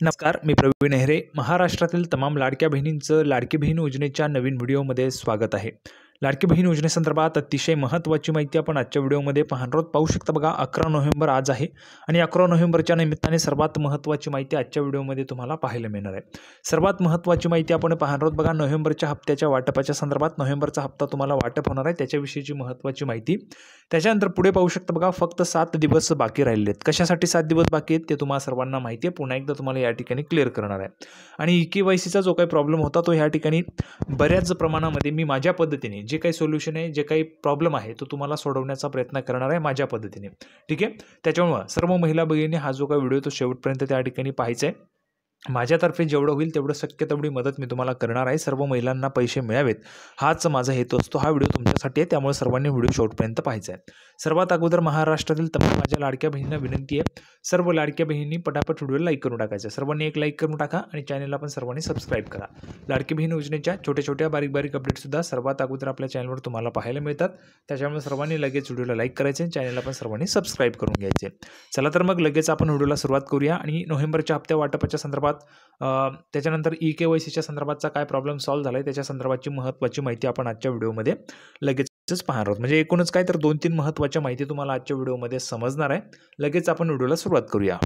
नमस्कार, मी प्रवीण नेहरे. महाराष्ट्रातील तमाम लाडक्या बहिणींचं लाडकी बहीण योजनेच्या नवीन व्हिडिओमध्ये स्वागत आहे. लाडकी बहीण योजनेसंदर्भात अतिशय महत्त्वाची माहिती आपण आजच्या व्हिडिओमध्ये पाहणार आहोत. पाहू शकता बघा, 11 नोव्हेंबर आज आहे आणि 11 नोव्हेंबरच्या निमित्ताने सर्वात महत्त्वाची माहिती आजच्या व्हिडिओमध्ये तुम्हाला पाहायला मिळणार आहे. सर्वात महत्त्वाची माहिती आपण पाहणार आहोत बघा, नोव्हेंबरच्या हप्त्याच्या वाटपाच्या संदर्भात. नोव्हेंबरचा हप्ता तुम्हाला वाटप होणार आहे त्याच्याविषयीची महत्त्वाची माहिती. त्याच्यानंतर पुढे पाहू शकता बघा, फक्त 7 दिवस बाकी राहिले आहेत. कशासाठी 7 दिवस बाकी आहेत ते तुम्हाला सर्वांना माहिती आहे. पुन्हा एकदा तुम्हाला या ठिकाणी क्लिअर करणार आहे. आणि KYCचा जो काही प्रॉब्लेम होता तो ह्या ठिकाणी बऱ्याच प्रमाणामध्ये मी माझ्या पद्धतीने जे काही सोल्युशन आहे, जे काही प्रॉब्लेम आहे तो तुम्हाला सोडवण्याचा प्रयत्न करणार आहे माझ्या पद्धतीने. ठीक आहे. त्याच्यामुळे सर्व महिला भगिनी हा जो काही व्हिडिओ तो शेवटपर्यंत त्या ठिकाणी पाहायचा आहे. माझ्यातर्फे जेवढं होईल तेवढं शक्य तेवढी मदत मी तुम्हाला करणार आहे. सर्व महिलांना पैसे मिळावेत हाच माझा हेतू असतो. हा व्हिडिओ तुमच्यासाठी आहे, त्यामुळे सर्वांनी व्हिडिओ शेवटपर्यंत पाहायचा आहे. सर्वात अगोदर महाराष्ट्रातील तमाम माझ्या लाडक्या बहिणींना विनंती आहे, सर्व लाडक्या बहिणी पटापट व्हिडिओला लाईक करून टाकायचं. सर्वांनी एक लाईक करून टाका आणि चॅनलला पण सर्वांनी सबस्क्राईब करा. लाडकी बहीण योजनेच्या छोट्या छोट्या बारीक बारीक अपडेटसुद्धा सर्वात अगोदर आपल्या चॅनलवर तुम्हाला पाहायला मिळतात. त्याच्यामुळे सर्वांनी लगेच व्हिडिओला लाईक करायचे आणि चॅनलला पण सर्वांनी सबस्क्राईब करून घ्यायचे. चला तर मग लगेच आपण व्हिडिओला सुरुवात करूया. आणि नोव्हेंबरच्या हप्त्या वाटपाच्या संदर्भात त्याच्यानंतर KYCच्या संदर्भातचा काय प्रॉब्लेम सॉल्व्ह झाला आहे त्याच्या संदर्भाची महत्त्वाची माहिती आपण आजच्या व्हिडिओमध्ये लगेचच पाहणार आहोत. म्हणजे एकूणच काय तर 2-3 महत्त्वाच्या माहिती तुम्हाला आजच्या व्हिडिओमध्ये समजणार आहे. लगेच आपण व्हिडिओला सुरुवात करूया.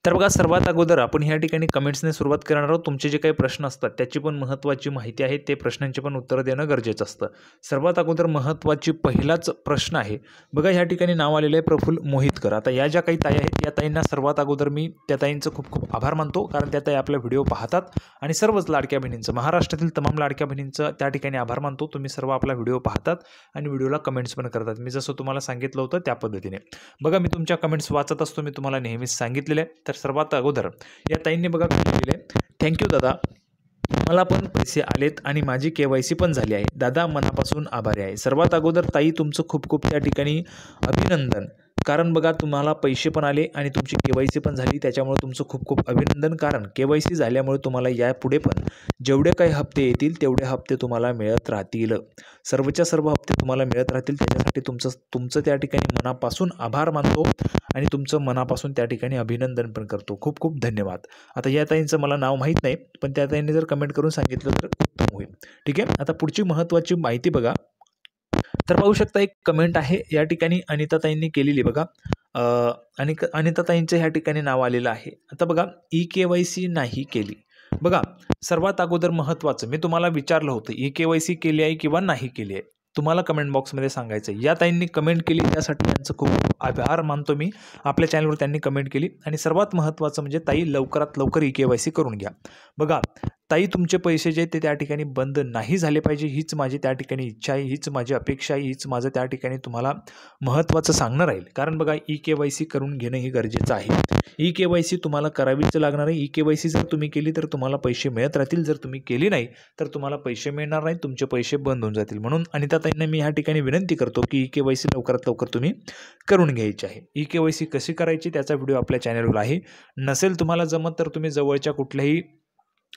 तर बघा, सर्वात अगोदर आपण ह्या ठिकाणी कमेंट्सने सुरुवात करणार आहोत. तुमचे जे काही प्रश्न असतात त्याची पण महत्त्वाची माहिती आहे, ते प्रश्नांची पण उत्तरं देणं गरजेचं असतं. सर्वात अगोदर महत्त्वाची पहिलाच प्रश्न आहे बघा, ह्या ठिकाणी नाव आलेलं आहे प्रफुल्ल मोहितकर. आता या ज्या काही ताई आहेत या ताईंना सर्वात अगोदर मी त्या ताईंचं खूप खूप आभार मानतो, कारण त्या ताई आपला व्हिडिओ पाहतात आणि सर्वच लाडक्या बहिणींचं, महाराष्ट्रातील तमाम लाडक्या बहिणींचं त्या ठिकाणी आभार मानतो. तुम्ही सर्व आपला व्हिडिओ पाहतात आणि व्हिडिओला कमेंट्स पण करतात. मी जसं तुम्हाला सांगितलं होतं त्या पद्धतीने बघा, मी तुमच्या कमेंट्स वाचत असतो, मी तुम्हाला नेहमीच सांगितलेलं आहे. तर सर्वात अगोदर या ताईंनी बघा लिहिलेलं आहे, थँक्यू दादा, मला पण पैसे आलेत आणि माझी KYC पण झाली आहे. दादा मनापासून आभारी आहे. सर्वात अगोदर ताई तुमचं खूप खूप त्या ठिकाणी अभिनंदन, कारण बघा तुम्हाला पैसे पण आले आणि तुमची KYC पण झाली, त्याच्यामुळे तुमचं खूप खूप अभिनंदन. कारण KYC झाल्यामुळे तुम्हाला यापुढे पण जेवढे काही हप्ते येतील तेवढे हप्ते तुम्हाला मिळत राहतील. सर्वच्या सर्व हप्ते तुम्हाला मिळत राहतील. त्याच्यासाठी तुमचं त्या ठिकाणी मनापासून आभार मानतो आणि तुमचं मनापासून त्या ठिकाणी अभिनंदन पण करतो. खूप खूप धन्यवाद. आता या ताईंचं मला नाव माहीत नाही, पण त्या ताईंनी जर कमेंट करून सांगितलं तर उत्तम होईल. ठीक आहे. आता पुढची महत्त्वाची माहिती बघा, तर पाहू शकता एक कमेंट आहे या ठिकाणी अनिता ताईंनी केलेली बघा. आणि अनिता ताईंचं ह्या ठिकाणी नाव आलेलं आहे. आता बघा, KYC नाही केली. बघा, सर्वात अगोदर महत्त्वाचं मी तुम्हाला विचारलं होतं, KYC केली आहे किंवा नाही केली आहे, तुम्हाला कमेंट बॉक्समध्ये सांगायचं आहे. या ताईंनी कमेंट केली त्यासाठी त्यांचं खूप खूप आभार मानतो मी. आपल्या चॅनलवर त्यांनी कमेंट केली. आणि सर्वात महत्त्वाचं म्हणजे ताई लवकरात लवकर KYC करून घ्या. बघा ताई, तुमचे पैसे जे ते त्या ठिकाणी बंद नाही झाले पाहिजे, हीच माझी त्या ठिकाणी इच्छा आहे, हीच माझी अपेक्षा आहे, हीच माझं त्या ठिकाणी तुम्हाला महत्त्वाचं सांगणं राहील. कारण बघा, KYC करून घेणं हे गरजेचं आहे. KYC तुम्हाला करावीच लागणार आहे. KYC जर तुम्ही केली तर तुम्हाला पैसे मिळत राहतील, जर तुम्ही केली नाही तर तुम्हाला पैसे मिळणार नाहीत, तुमचे पैसे बंद होऊन जातील. म्हणून अनिता ताईंना मी ह्या ठिकाणी विनंती करतो की KYC लवकरात लवकर तुम्ही करून घ्यायची आहे. KYC कशी करायची त्याचा व्हिडिओ आपल्या चॅनलवर आहे. नसेल तुम्हाला जमत तर तुम्ही जवळच्या कुठल्याही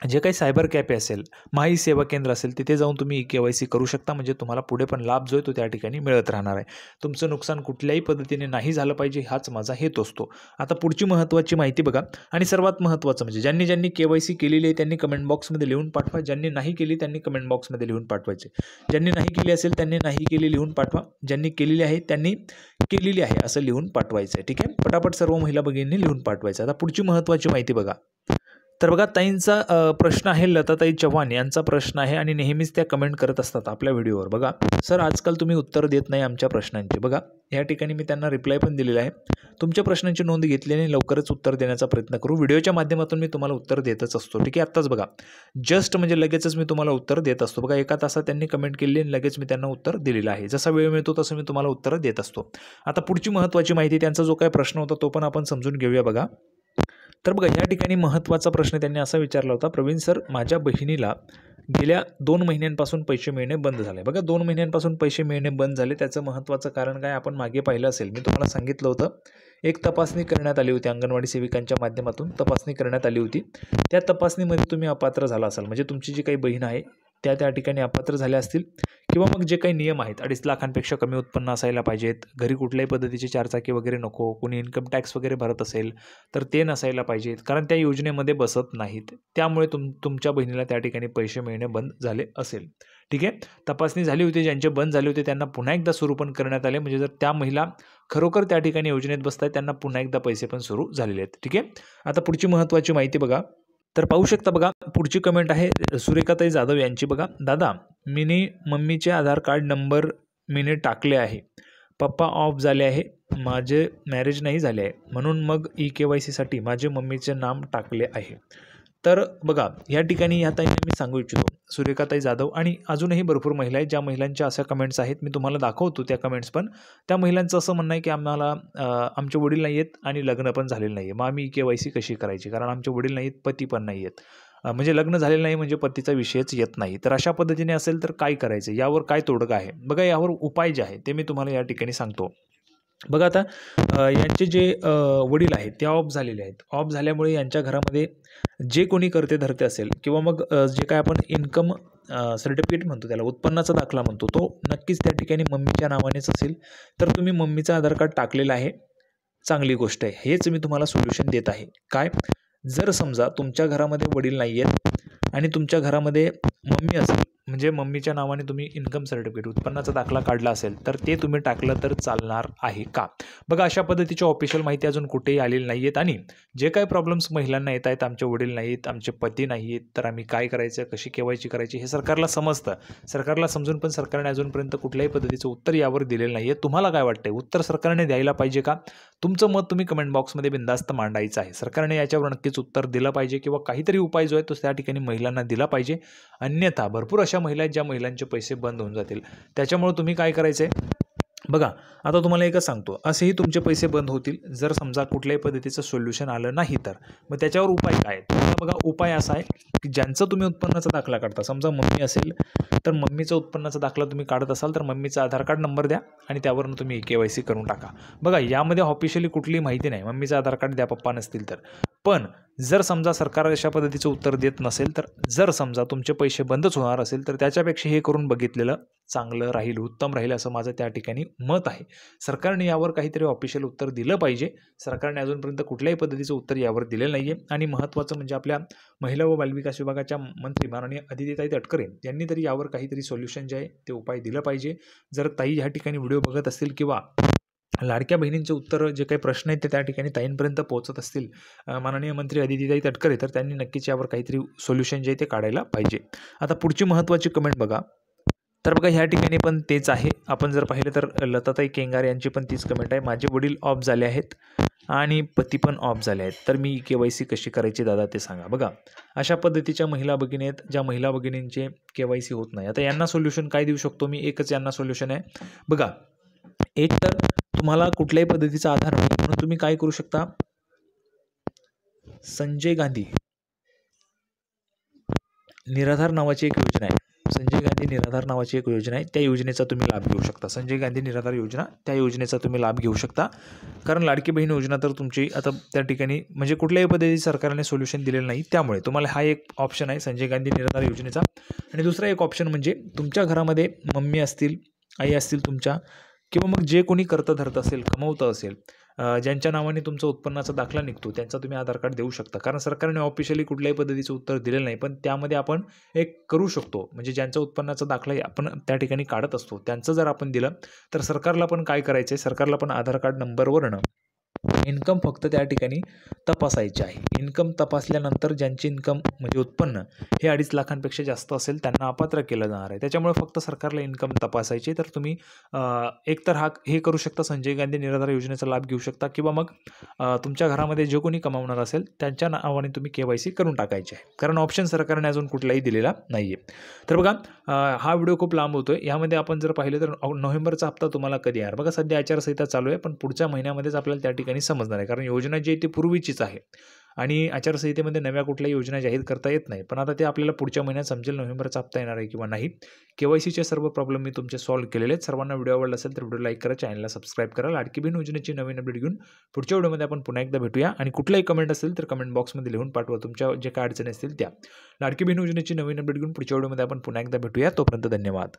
जे काही सायबर कॅफे असेल, माही सेवा केंद्र असेल, तिथे जाऊन तुम्ही KYC करू शकता. म्हणजे तुम्हाला पुढे पण लाभ जो आहे तो त्या ठिकाणी मिळत राहणार आहे. तुमचं नुकसान कुठल्याही पद्धतीने नाही झालं पाहिजे, हाच माझा हेतू असतो. आता पुढची महत्त्वाची माहिती बघा, आणि सर्वात महत्त्वाचं म्हणजे ज्यांनी KYC केलेली आहे त्यांनी कमेंट बॉक्समध्ये लिहून पाठवा. ज्यांनी नाही केली त्यांनी कमेंट बॉक्समध्ये लिहून पाठवायचे. ज्यांनी नाही केली असेल त्यांनी नाही केली लिहून पाठवा. ज्यांनी केलेली आहे त्यांनी केलेली आहे असं लिहून पाठवायचं आहे. ठीक आहे. पटापट सर्व महिला भगिनींनी लिहून पाठवायचं. आता पुढची महत्त्वाची माहिती बघा, तर बघा ताईंचा प्रश्न आहे, लताताई चव्हाण यांचा प्रश्न आहे आणि नेहमीच त्या कमेंट करत असतात आपल्या व्हिडिओवर. बघा सर, आजकाल तुम्ही उत्तर देत नाही आमच्या प्रश्नांची. बघा या ठिकाणी मी त्यांना रिप्लाय पण दिलेला आहे. तुमच्या प्रश्नांची नोंद घेतल्याने लवकरच उत्तर देण्याचा प्रयत्न करू. व्हिडिओच्या माध्यमातून मी तुम्हाला उत्तर देतच असतो. ठीक आहे. आत्ताच बघा, जस्ट म्हणजे लगेचच मी तुम्हाला उत्तर देत असतो. बघा, एका तासात त्यांनी कमेंट केली आणि लगेच मी त्यांना उत्तर दिलेलं आहे. जसा वेळ मिळतो तसं मी तुम्हाला उत्तर देत असतो. आता पुढची महत्त्वाची माहिती, त्यांचा जो काही प्रश्न होता तो पण आपण समजून घेऊया. बघा, तर बघा या ठिकाणी महत्त्वाचा प्रश्न त्यांनी असा विचारला होता, प्रवीण सर, माझ्या बहिणीला गेल्या 2 महिन्यांपासून पैसे मिळणे बंद झाले. बघा, 2 महिन्यांपासून पैसे मिळणे बंद झाले, त्याचं महत्त्वाचं कारण काय आपण मागे पाहिलं असेल. मी तुम्हाला सांगितलं होतं, एक तपासणी करण्यात आली होती, अंगणवाडी सेविकांच्या माध्यमातून तपासणी करण्यात आली होती. त्या तपासणीमध्ये तुम्ही अपात्र झाला असाल, म्हणजे तुमची जी काही बहीण आहे त्या त्या ठिकाणी अपात्र झाल्या असतील, किंवा मग जे काही नियम आहेत 2.5 लाखांपेक्षा कमी उत्पन्न असायला पाहिजेत, घरी कुठल्याही पद्धतीची चारचाकी वगैरे नको, कोणी इन्कम टॅक्स वगैरे भरत असेल तर ते नसायला पाहिजेत, कारण त्या योजनेमध्ये बसत नाहीत. त्यामुळे तुमच्या बहिणीला त्या ठिकाणी पैसे मिळणे बंद झाले असेल. ठीक आहे, तपासणी झाली होती, ज्यांचे बंद झाले होते त्यांना पुन्हा एकदा सुरू पण करण्यात आले. म्हणजे जर त्या महिला खरोखर त्या ठिकाणी योजनेत बसतात त्यांना पुन्हा एकदा पैसे पण सुरू झालेले आहेत. ठीक आहे, आता पुढची महत्त्वाची माहिती बघा. तर पाहू शकता बघा, पुढची कमेंट आहे सुरेखाताई जाधव यांची. बघा, दादा मीने मम्मीचे आधार कार्ड नंबर मीने टाकले आहे, पप्पा ऑफ झाले आहे, माझे मॅरेज नाही झाले आहे, म्हणून मग EKYCसाठी माझे मम्मीचे नाम टाकले आहे. तर बघा, या ठिकाणी ह्या ताईंना मी सांगू इच्छितो, सुरेखाताई जाधव आणि अजूनही भरपूर महिला आहेत ज्या महिलांच्या अशा कमेंट्स आहेत, मी तुम्हाला दाखवतो त्या कमेंट्स. पण त्या महिलांचं असं म्हणणं आहे की आम्हाला आमचे वडील नाही आहेत आणि लग्न पण झालेलं नाही आहे, मग आम्ही EKYC कशी करायची, कारण आमचे वडील नाही आहेत, पती पण नाही आहेत, म्हणजे लग्न झालेलं नाही म्हणजे पतीचा विषयच येत नाही. तर अशा पद्धतीने असेल तर काय करायचं, यावर काय तोडगा आहे? बघा, यावर उपाय जे आहे ते मी तुम्हाला या ठिकाणी सांगतो. बघा, आता यांचे जे वडील आहेत ते ऑफ झालेले आहेत. ऑफ झाल्यामुळे यांच्या घरामध्ये जे कोणी करते धरते असेल, किंवा मग जे काय आपण इन्कम सर्टिफिकेट म्हणतो, त्याला उत्पन्नाचा दाखला म्हणतो, तो नक्कीच त्या ठिकाणी मम्मीच्या नावानेच असेल. तर तुम्ही मम्मीचं आधार कार्ड टाकलेलं आहे, चांगली गोष्ट आहे. हेच मी तुम्हाला सोल्युशन देत आहे. काय, जर समजा तुमच्या घरामध्ये वडील नाही आहेत आणि तुमच्या घरामध्ये मम्मी असेल, म्हणजे मम्मीच्या नावाने तुम्ही इन्कम सर्टिफिकेट उत्पन्नाचा दाखला काढला असेल, तर ते तुम्ही टाकलं तर चालणार आहे का? बघा, अशा पद्धतीची ऑफिशियल माहिती अजून कुठेही आलेली नाही आहेत. आणि जे काही प्रॉब्लेम्स महिलांना येत आहेत, आमचे वडील नाहीत, आमचे पती नाही आहेत, तर आम्ही काय करायचं, कशी KYC करायची, हे सरकारला समजतं. सरकारला समजून पण सरकारने अजूनपर्यंत कुठल्याही पद्धतीचं उत्तर यावर दिलेलं नाही आहे. तुम्हाला काय वाटतंय, उत्तर सरकारने द्यायला पाहिजे का? तुमचं मत तुम्ही कमेंट बॉक्समध्ये बिनधास्त मांडायचं आहे. सरकारने याच्यावर नक्कीच उत्तर दिलं पाहिजे, किंवा काहीतरी उपाय जो आहे तो त्या ठिकाणी महिलांना दिला पाहिजे. अन्यथा भरपूर अशा महिला आहेत ज्या महिलांचे पैसे बंद होऊन जातील. त्याच्यामुळे तुम्ही काय करायचं आहे, बघा, आता तुम्हाला एकच सांगतो, असेही तुमचे पैसे बंद होतील जर समजा कुठल्याही पद्धतीचं सोल्युशन आलं नाही तर. मग त्याच्यावर उपाय काय? तुम्हाला बघा, उपाय असा आहे की ज्यांचं तुम्ही उत्पन्नाचा दाखला काढता, समजा मम्मी असेल तर मम्मीचा उत्पन्नाचा दाखला तुम्ही काढत असाल तर मम्मीचा आधार कार्ड नंबर द्या आणि त्यावरून तुम्ही EKYC करून टाका. बघा, यामध्ये ऑफिशियली कुठलीही माहिती नाही, मम्मीचा आधार कार्ड द्या पप्पा नसतील तर. पण जर समजा सरकार अशा पद्धतीचं उत्तर देत नसेल, तर जर समजा तुमचे पैसे बंदच होणार असेल, तर त्याच्यापेक्षा हे करून बघितलेलं चांगलं राहील, उत्तम राहील, असं माझं त्या ठिकाणी मत आहे. सरकारने यावर काहीतरी ऑफिशियल उत्तर दिलं पाहिजे. सरकारने अजूनपर्यंत कुठल्याही पद्धतीचं उत्तर यावर दिलेलं नाही आहे. आणि महत्त्वाचं म्हणजे आपल्या महिला व बालविकास विभागाच्या मंत्री माननीय अदितीताई तटकरे यांनी तरी यावर काहीतरी सोल्युशन जे आहे ते उपाय दिलं पाहिजे. जर ताई ह्या ठिकाणी व्हिडिओ बघत असतील, किंवा लाडक्या बहिणींचे उत्तर जे काही प्रश्न आहेत ते त्या ठिकाणी ताईंपर्यंत पोहोचत असतील, माननीय मंत्री अदितीताई तटकरे, तर त्यांनी नक्कीच यावर काहीतरी सोल्युशन जे आहे ते काढायला पाहिजे. आता पुढची महत्त्वाची कमेंट बघा. तर बघा, ह्या ठिकाणी पण तेच आहे. आपण जर पाहिलं तर लताताई केंगार यांची पण तीच कमेंट आहे, माझे वडील ऑफ झाले आहेत आणि पती पण ऑफ झाले आहेत, तर मी KYC कशी करायची दादा ते सांगा. बघा, अशा पद्धतीच्या महिला भगिनी आहेत ज्या महिला भगिनींचे KYC होत नाही. आता यांना सोल्युशन काय देऊ शकतो मी? एकच यांना सोल्युशन आहे. बघा, एक तर तुम्हाला कुठल्याही पद्धतीचा आधार नाही म्हणून तुम्ही काय करू शकता, संजय गांधी निराधार नावाची एक योजना आहे, संजय गांधी निराधार नावाची एक योजना आहे, त्या योजनेचा तुम्ही लाभ घेऊ शकता. संजय गांधी निराधार योजना, त्या योजनेचा तुम्ही लाभ घेऊ शकता. कारण लाडकी बहीण योजना तर तुमची आता त्या ठिकाणी म्हणजे कुठल्याही पद्धतीचे सरकारने सोल्युशन दिलेलं नाही, त्यामुळे तुम्हाला हा एक ऑप्शन आहे संजय गांधी निराधार योजनेचा. आणि दुसरा एक ऑप्शन म्हणजे तुमच्या घरामध्ये मम्मी असतील, आई असतील तुमच्या, किंवा मग जे कोणी करतं धरत असेल, कमवतं असेल, ज्यांच्या नावाने तुमचा उत्पन्नाचा दाखला निघतो त्यांचा तुम्ही आधार कार्ड देऊ शकता. कारण सरकारने ऑफिशियली कुठल्याही पद्धतीचं उत्तर दिलेलं नाही, पण त्यामध्ये आपण एक करू शकतो. म्हणजे ज्यांचा उत्पन्नाचा दाखला आपण त्या ठिकाणी काढत असतो त्यांचं जर आपण दिलं तर सरकारला पण काय करायचं आहे, सरकारला पण आधार कार्ड नंबरवरनं इन्कम फक्त त्या ठिकाणी तपासायची आहे. इन्कम तपासल्यानंतर ज्यांची इन्कम म्हणजे उत्पन्न हे 2.5 लाखांपेक्षा जास्त असेल त्यांना अपात्र केलं जाणार आहे. त्याच्यामुळे फक्त सरकारला इन्कम तपासायची. तर तुम्ही एकतर हे करू शकता, संजय गांधी निराधार योजनेचा लाभ घेऊ शकता, किंवा मग तुमच्या घरामध्ये जे कोणी कमावणार असेल त्यांच्या नावाने तुम्ही KYC करून टाकायचे आहे. कारण ऑप्शन सरकारने अजून कुठलाही दिलेला नाही आहे. तर बघा, हा व्हिडिओ खूप लांब होतोय. यामध्ये आपण जर पाहिलं तर नोव्हेंबरचा हप्ता तुम्हाला कधी येणार? बघा, सध्या आचारसंहिता चालू आहे, पण पुढच्या महिन्यामध्येच आपल्याला त्या ठिकाणी समजणार आहे. कारण योजना जी आहे ती पूर्वीचीच आहे. आणि आचारसंहितेमध्ये नव्या कुठल्या योजना जाहीर करता येत नाही. पण आता ते आपल्याला पुढच्या महिन्यात समजेल नोव्हेंबरचा हप्ता येणार आहे किंवा नाही. KYCचे सर्व प्रॉब्लेम मी तुमचे सॉल्व्ह केलेले आहेत. सर्वांना व्हिडिओ आवडला असेल तर व्हिडिओ लाईक करा, चॅनलला सबस्क्राईब करा. लाडकी बहीण योजनेची नवीन अपडेट घेऊन पुढच्या व्हिडिओमध्ये आपण पुन्हा एकदा भेटूया. आणि कुठलाही कमेंट असेल तर कमेंट बॉक्समध्ये लिहून पाठवा तुमच्या जे काय अडचणी असतील त्या. लाडकी बहीण योजनेची नवीन अपडेट घेऊन पुढच्या व्हिडिओमध्ये आपण पुन्हा एकदा भेटूया. तोपर्यंत धन्यवाद.